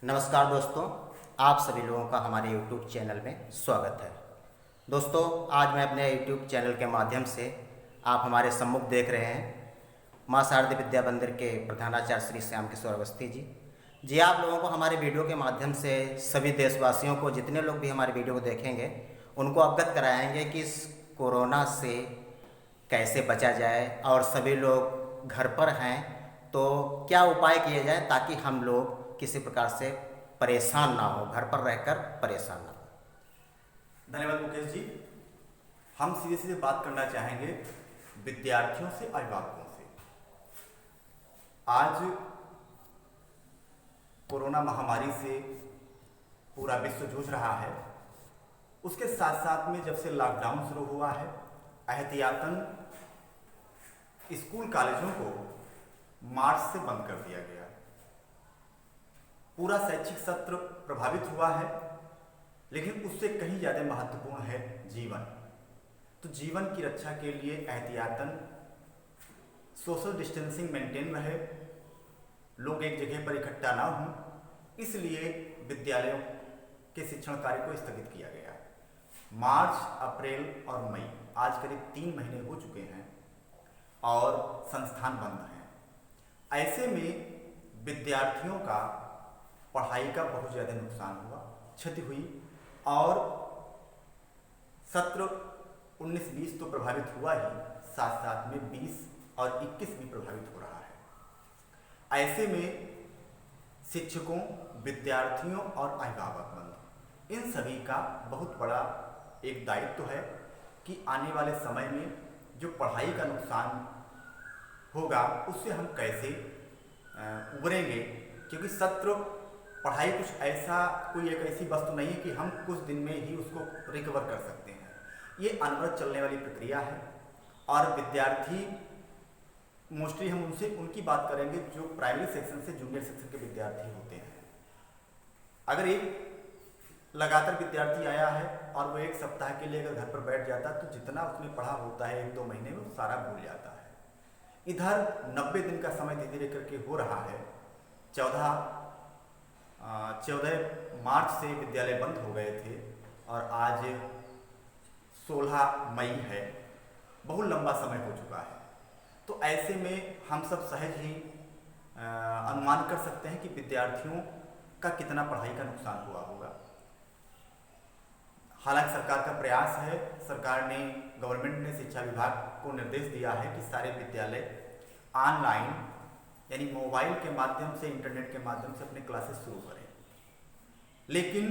नमस्कार दोस्तों, आप सभी लोगों का हमारे YouTube चैनल में स्वागत है। दोस्तों, आज मैं अपने YouTube चैनल के माध्यम से आप हमारे सम्मुख देख रहे हैं माँ शारदे विद्या मंदिर के प्रधानाचार्य श्री श्याम किशोर अवस्थी जी। जी, आप लोगों को हमारे वीडियो के माध्यम से सभी देशवासियों को, जितने लोग भी हमारे वीडियो को देखेंगे, उनको अवगत कराएंगे कि इस कोरोना से कैसे बचा जाए और सभी लोग घर पर हैं तो क्या उपाय किए जाए ताकि हम लोग किसी प्रकार से परेशान ना हो, घर पर रहकर परेशान ना हो। धन्यवाद मुकेश जी। हम सीधे सीधे बात करना चाहेंगे विद्यार्थियों से, अभिभावकों से। आज कोरोना महामारी से पूरा विश्व जूझ रहा है। उसके साथ साथ में जब से लॉकडाउन शुरू हुआ है, एहतियातन स्कूल कॉलेजों को मार्च से बंद कर दिया गया। पूरा शैक्षिक सत्र प्रभावित हुआ है, लेकिन उससे कहीं ज़्यादा महत्वपूर्ण है जीवन। तो जीवन की रक्षा के लिए एहतियातन सोशल डिस्टेंसिंग मेंटेन रहे, लोग एक जगह पर इकट्ठा ना हों, इसलिए विद्यालयों के शिक्षण कार्य को स्थगित किया गया। मार्च, अप्रैल और मई, आज करीब 3 महीने हो चुके हैं और संस्थान बंद हैं। ऐसे में विद्यार्थियों का पढ़ाई का बहुत ज़्यादा नुकसान हुआ, क्षति हुई और सत्र 19-20 तो प्रभावित हुआ ही, साथ साथ में 20 और 21 भी प्रभावित हो रहा है। ऐसे में शिक्षकों, विद्यार्थियों और अभिभावकगण, इन सभी का बहुत बड़ा एक दायित्व है कि आने वाले समय में जो पढ़ाई का नुकसान होगा उससे हम कैसे उबरेंगे, क्योंकि सत्र पढ़ाई कुछ ऐसा, कोई एक ऐसी वस्तु नहीं है कि हम कुछ दिन में ही उसको रिकवर कर सकते हैं। ये अनवरत चलने वाली प्रक्रिया है और विद्यार्थी, मोस्टली हम उनकी बात करेंगे जो प्राइमरी सेक्शन से जूनियर सेक्शन के विद्यार्थी होते हैं। अगर एक लगातार विद्यार्थी आया है और वो एक सप्ताह के लिए अगर घर पर बैठ जाता है तो जितना उसने पढ़ा होता है 1-2 महीने में, वो सारा भूल जाता है। इधर 90 दिन का समय धीरे धीरे करके हो रहा है। 14 मार्च से विद्यालय बंद हो गए थे और आज 16 मई है। बहुत लंबा समय हो चुका है। तो ऐसे में हम सब सहज ही अनुमान कर सकते हैं कि विद्यार्थियों का कितना पढ़ाई का नुकसान हुआ होगा। हालांकि सरकार का प्रयास है, सरकार ने, गवर्नमेंट ने शिक्षा विभाग को निर्देश दिया है कि सारे विद्यालय ऑनलाइन यानी मोबाइल के माध्यम से, इंटरनेट के माध्यम से अपने क्लासेस शुरू करें। लेकिन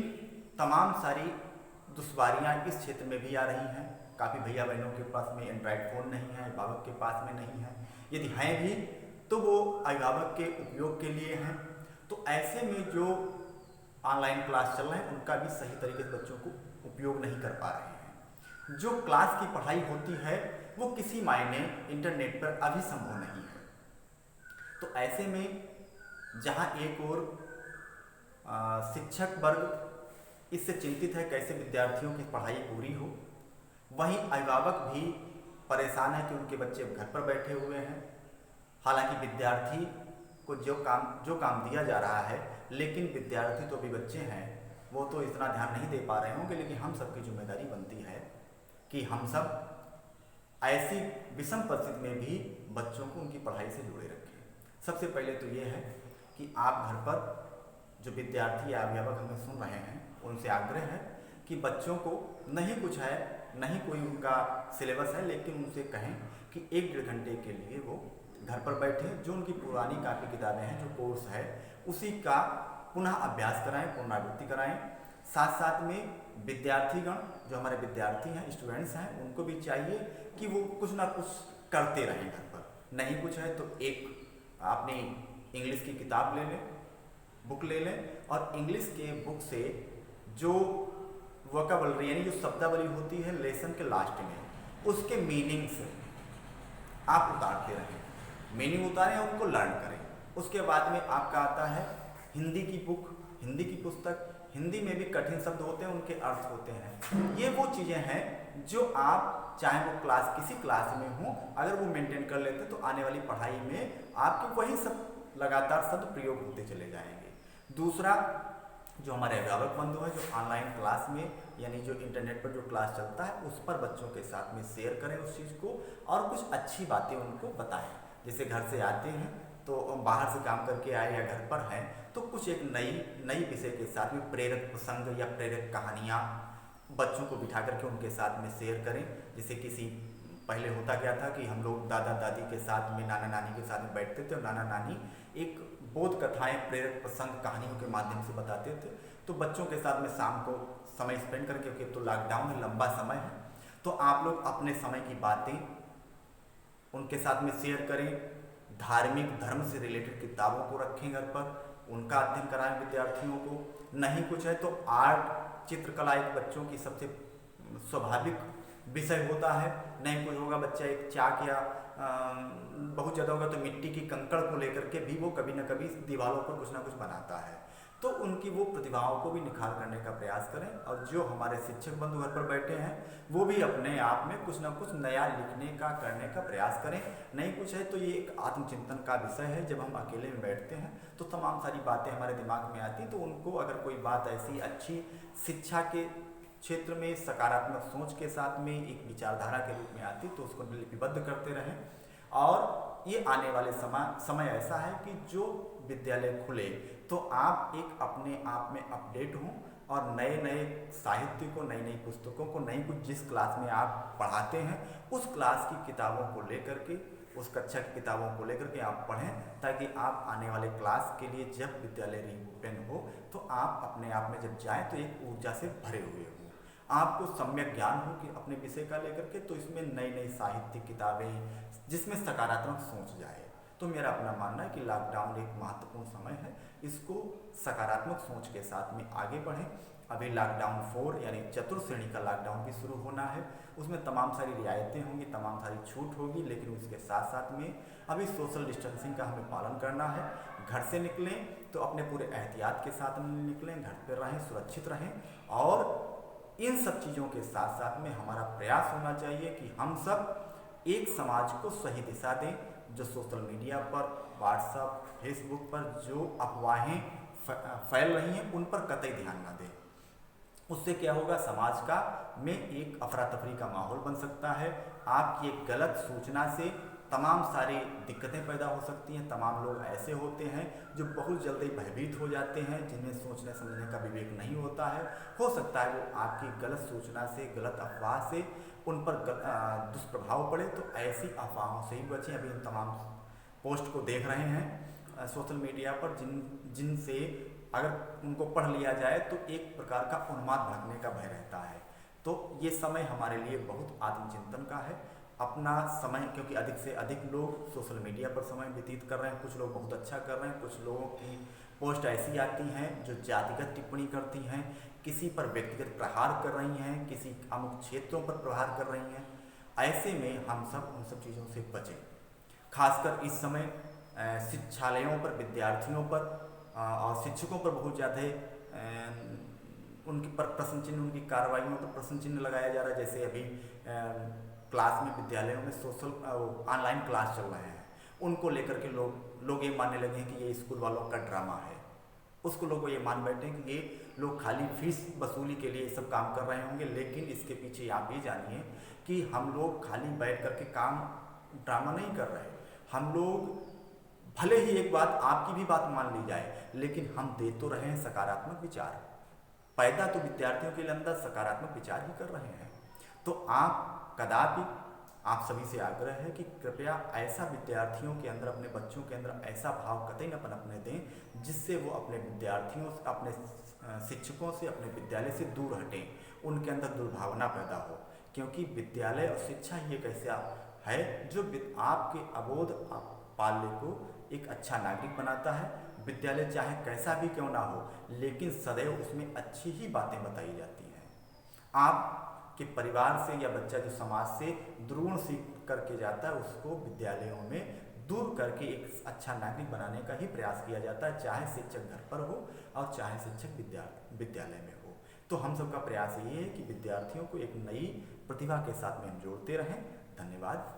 तमाम सारी दुश्वारियां इस क्षेत्र में भी आ रही हैं। काफ़ी भैया बहनों के पास में एंड्रॉयड फ़ोन नहीं है, अभिभावक के पास में नहीं है। यदि हैं भी तो वो अभिभावक के उपयोग के लिए हैं। तो ऐसे में जो ऑनलाइन क्लास चल रहे हैं उनका भी सही तरीके से बच्चों को उपयोग नहीं कर पा रहे हैं। जो क्लास की पढ़ाई होती है वो किसी मायने इंटरनेट पर अभी संभव नहीं है। तो ऐसे में जहाँ एक और शिक्षक वर्ग इससे चिंतित है कैसे विद्यार्थियों की पढ़ाई पूरी हो, वहीं अभिभावक भी परेशान है कि उनके बच्चे घर पर बैठे हुए हैं। हालांकि विद्यार्थी को जो काम दिया जा रहा है, लेकिन विद्यार्थी तो अभी बच्चे हैं, वो तो इतना ध्यान नहीं दे पा रहे होंगे। लेकिन हम सबकी जिम्मेदारी बनती है कि हम सब ऐसी विषम परिस्थिति में भी बच्चों को उनकी पढ़ाई से जोड़े रखें। सबसे पहले तो ये है कि आप घर पर जो विद्यार्थी या अभिभावक हमें सुन रहे हैं, उनसे आग्रह है कि बच्चों को नहीं कुछ है, नहीं कोई उनका सिलेबस है, लेकिन उनसे कहें कि 1-1.5 घंटे के लिए वो घर पर बैठे, जो उनकी पुरानी कापी किताबें हैं, जो कोर्स है, उसी का पुनः अभ्यास कराएं, पुनरावृत्ति कराएं। साथ साथ में विद्यार्थीगण, जो हमारे विद्यार्थी हैं, स्टूडेंट्स हैं, उनको भी चाहिए कि वो कुछ ना कुछ करते रहें घर पर। नहीं कुछ है तो एक आपने इंग्लिश की किताब ले लें, बुक ले लें और इंग्लिश के बुक से जो वोकैबुलरी यानी जो शब्दावली होती है लेसन के लास्ट में, उसके मीनिंग्स आप उतारते रहें। मीनिंग उतारें और उनको लर्न करें। उसके बाद में आपका आता है हिंदी की बुक, हिंदी की पुस्तक। हिंदी में भी कठिन शब्द होते हैं, उनके अर्थ होते हैं। ये वो चीज़ें हैं जो आप, चाहे वो किसी क्लास में हो, अगर वो मेंटेन कर लेते हैं तो आने वाली पढ़ाई में आपके वही सब लगातार शब्द प्रयोग होते चले जाएंगे। दूसरा, जो हमारे अभिभावक बंधु हैं जो ऑनलाइन क्लास में यानी जो इंटरनेट पर जो क्लास चलता है उस पर बच्चों के साथ में शेयर करें उस चीज़ को, और कुछ अच्छी बातें उनको बताएं। जैसे घर से आते हैं तो बाहर से काम करके आए या घर पर हैं तो कुछ एक नई विषय के साथ में प्रेरक प्रसंग या प्रेरक कहानियाँ बच्चों को बिठा करके उनके साथ में शेयर करें। जैसे पहले होता क्या था कि हम लोग दादा दादी के साथ में, नाना नानी के साथ में बैठते थे और नाना नानी एक बोध कथाएं, प्रेरक प्रसंग कहानियों के माध्यम से बताते थे। तो बच्चों के साथ में शाम को समय स्पेंड करके, क्योंकि तो लॉकडाउन है, लंबा समय है, तो आप लोग अपने समय की बातें उनके साथ में शेयर करें। धार्मिक, धर्म से रिलेटेड किताबों को रखें घर पर, उनका अध्ययन कराएं विद्यार्थियों को। नहीं कुछ है तो आर्ट, चित्रकला एक बच्चों की सबसे स्वाभाविक विषय होता है। नहीं कुछ होगा, बच्चा एक चाक या बहुत ज़्यादा होगा तो मिट्टी की कंकड़ को लेकर के भी वो कभी न कभी दीवारों पर कुछ ना कुछ बनाता है। तो उनकी वो प्रतिभाओं को भी निखार करने का प्रयास करें। और जो हमारे शिक्षक बंधु घर पर बैठे हैं वो भी अपने आप में कुछ ना कुछ नया लिखने का, करने का प्रयास करें। नहीं कुछ है तो ये एक आत्मचिंतन का विषय है। जब हम अकेले में बैठते हैं तो तमाम सारी बातें हमारे दिमाग में आती हैं, तो उनको अगर कोई बात ऐसी अच्छी शिक्षा के क्षेत्र में सकारात्मक सोच के साथ में एक विचारधारा के रूप में आती तो उसको लिपिबद्ध करते रहें। और ये आने वाले समय ऐसा है कि जो विद्यालय खुले तो आप एक अपने आप में अपडेट हों और नए नए साहित्य को, नई नई पुस्तकों को, नई कुछ जिस क्लास में आप पढ़ाते हैं उस क्लास की किताबों को लेकर के, उस कक्षा की किताबों को लेकर के आप पढ़ें, ताकि आप आने वाले क्लास के लिए जब विद्यालय रीओपन हो तो आप अपने आप में जब जाएं तो एक ऊर्जा से भरे हुए हों, आपको सम्यक ज्ञान हो कि अपने विषय का लेकर के, तो इसमें नई नई साहित्यिक किताबें जिसमें सकारात्मक सोच जाए। तो मेरा अपना मानना है कि लॉकडाउन एक महत्वपूर्ण समय है, इसको सकारात्मक सोच के साथ में आगे बढ़ें। अभी लॉकडाउन 4 यानी चतुर्थ श्रेणी का लॉकडाउन भी शुरू होना है, उसमें तमाम सारी रियायतें होंगी, तमाम सारी छूट होगी, लेकिन उसके साथ साथ में अभी सोशल डिस्टेंसिंग का हमें पालन करना है। घर से निकलें तो अपने पूरे एहतियात के साथ निकलें, घर पर रहें, सुरक्षित रहें। और इन सब चीज़ों के साथ साथ में हमारा प्रयास होना चाहिए कि हम सब एक समाज को सही दिशा दें। जो सोशल मीडिया पर, व्हाट्सएप, फेसबुक पर जो अफवाहें फैल रही हैं उन पर कतई ध्यान ना दें। उससे क्या होगा, समाज का में एक अफरा तफरी का माहौल बन सकता है। आपकी एक गलत सूचना से तमाम सारी दिक्कतें पैदा हो सकती हैं। तमाम लोग ऐसे होते हैं जो बहुत जल्दी भयभीत हो जाते हैं, जिन्हें सोचने समझने का विवेक नहीं होता है। हो सकता है वो आपकी गलत सूचना से, गलत अफवाह से उन पर दुष्प्रभाव पड़े, तो ऐसी अफवाहों से ही बचें। अभी हम तमाम पोस्ट को देख रहे हैं सोशल मीडिया पर जिनसे अगर उनको पढ़ लिया जाए तो एक प्रकार का उन्माद भड़कने का भय रहता है। तो ये समय हमारे लिए बहुत आत्मचिंतन का है। अपना समय, क्योंकि अधिक से अधिक लोग सोशल मीडिया पर समय व्यतीत कर रहे हैं, कुछ लोग बहुत अच्छा कर रहे हैं, कुछ लोगों की पोस्ट ऐसी आती हैं जो जातिगत टिप्पणी करती हैं, किसी पर व्यक्तिगत प्रहार कर रही हैं, किसी अमुक क्षेत्रों पर प्रहार कर रही हैं। ऐसे में हम सब उन सब चीज़ों से बचें। खासकर इस समय शिक्षालयों पर, विद्यार्थियों पर और शिक्षकों पर बहुत ज़्यादा उनके पर प्रश्न चिन्ह, उनकी कार्रवाइयों पर प्रश्न चिन्ह लगाया जा रहा है। जैसे अभी क्लास में, विद्यालयों में ऑनलाइन क्लास चल रहे हैं, उनको लेकर के लोग ये मानने लगे हैं कि ये स्कूल वालों का ड्रामा है। उसको लोग ये मान बैठे हैं कि ये लोग खाली फीस वसूली के लिए सब काम कर रहे होंगे, लेकिन इसके पीछे आप ये जानिए कि हम लोग खाली बैठ करके काम ड्रामा नहीं कर रहे। हम लोग भले ही एक बात, आपकी भी बात मान ली जाए, लेकिन हम दे तो रहे हैं सकारात्मक विचार, पैदा तो विद्यार्थियों के अंदर सकारात्मक विचार ही कर रहे हैं। तो आप कदापि, आप सभी से आग्रह है कि कृपया ऐसा विद्यार्थियों के अंदर, अपने बच्चों के अंदर ऐसा भाव कतई न पनपने दें जिससे वो अपने विद्यार्थियों से, अपने शिक्षकों से, अपने विद्यालय से दूर हटें, उनके अंदर दुर्भावना पैदा हो। क्योंकि विद्यालय और शिक्षा ही एक ऐसा है जो आपके अबोध पाल्य को एक अच्छा नागरिक बनाता है। विद्यालय चाहे कैसा भी क्यों ना हो, लेकिन सदैव उसमें अच्छी ही बातें बताई जाती हैं। आपके परिवार से या बच्चा जो समाज से द्रोण सीख करके जाता है, उसको विद्यालयों में दूर करके एक अच्छा नागरिक बनाने का ही प्रयास किया जाता है, चाहे शिक्षक घर पर हो और चाहे शिक्षक विद्यालय में हो। तो हम सबका प्रयास ये है कि विद्यार्थियों को एक नई प्रतिभा के साथ में हम जोड़ते रहें। धन्यवाद।